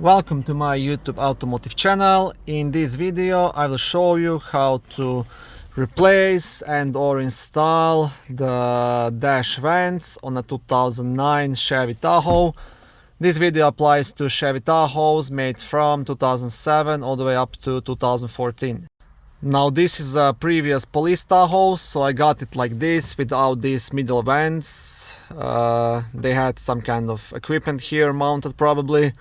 Welcome to my YouTube automotive channel. In this video I will show you how to replace and or install the dash vents on a 2009 Chevy Tahoe. This video applies to Chevy Tahoes made from 2007 all the way up to 2014. Now this is a previous police Tahoe, so I got it like this without these middle vents. They had some kind of equipment here mounted probably.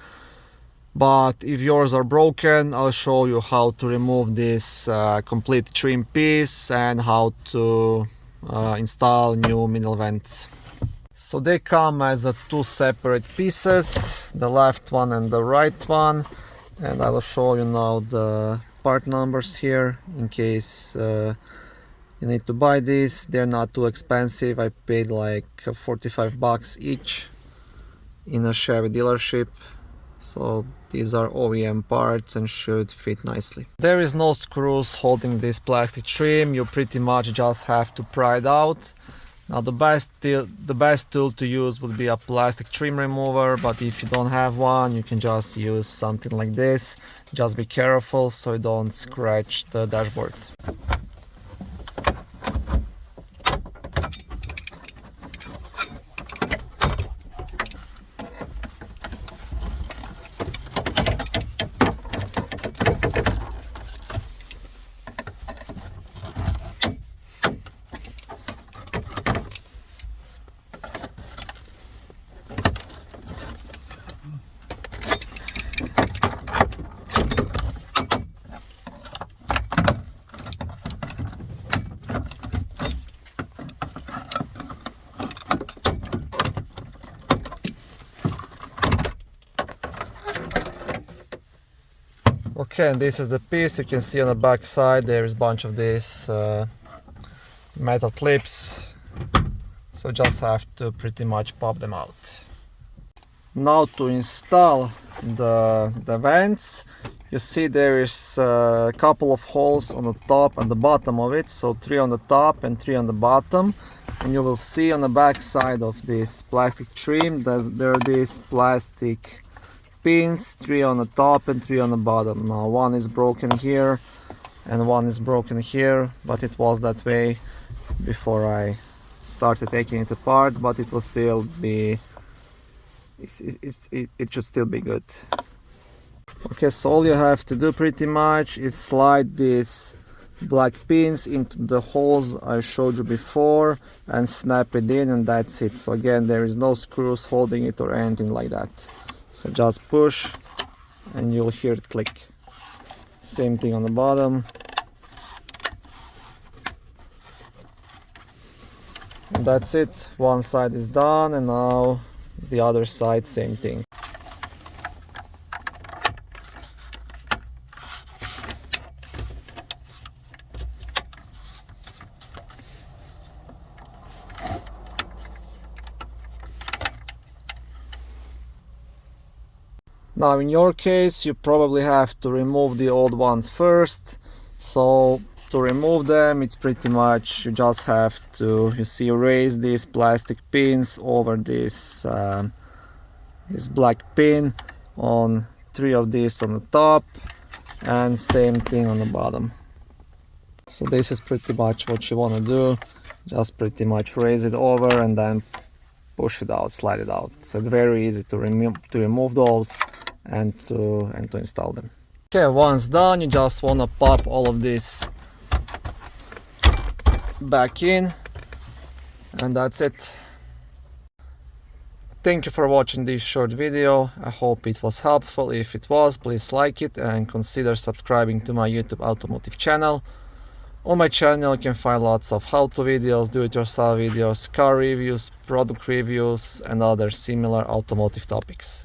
But if yours are broken, I'll show you how to remove this complete trim piece and how to install new middle vents. So they come as two separate pieces, the left one and the right one, and I will show you now the part numbers here in case you need to buy these. They're not too expensive. I paid like 45 bucks each in a Chevy dealership. So these are OEM parts and should fit nicely. There is no screws holding this plastic trim. You pretty much just have to pry it out. Now the best tool to use would be a plastic trim remover, but if you don't have one, you can just use something like this. Just be careful so you don't scratch the dashboard. Okay, and this is the piece. You can see on the back side there is a bunch of these metal clips, so just have to pretty much pop them out. Now to install the vents, you see there is a couple of holes on the top and the bottom of it, so 3 on the top and 3 on the bottom, and you will see on the back side of this plastic trim there are these plastic pins, 3 on the top and 3 on the bottom. Now one is broken here and one is broken here, but it was that way before I started taking it apart, but it will still be it should still be good. Okay, so all you have to do pretty much is slide these black pins into the holes I showed you before and snap it in, and that's it. So again, there is no screws holding it or anything like that. So just push and you'll hear it click. Same thing on the bottom. And that's it. One side is done, and now the other side, same thing. Now in your case you probably have to remove the old ones first. So to remove them, it's pretty much you just have to, you see, raise these plastic pins over this this black pin on 3 of these on the top, and same thing on the bottom. So this is pretty much what you want to do. Just pretty much raise it over and then push it out, slide it out. So it's very easy to remove those and to install them. Okay, once done, you just want to pop all of this back in, and that's it. Thank you for watching this short video. I hope it was helpful. If it was, please like it and consider subscribing to my YouTube automotive channel. On my channel you can find lots of how-to videos, do-it-yourself videos, car reviews, product reviews and other similar automotive topics.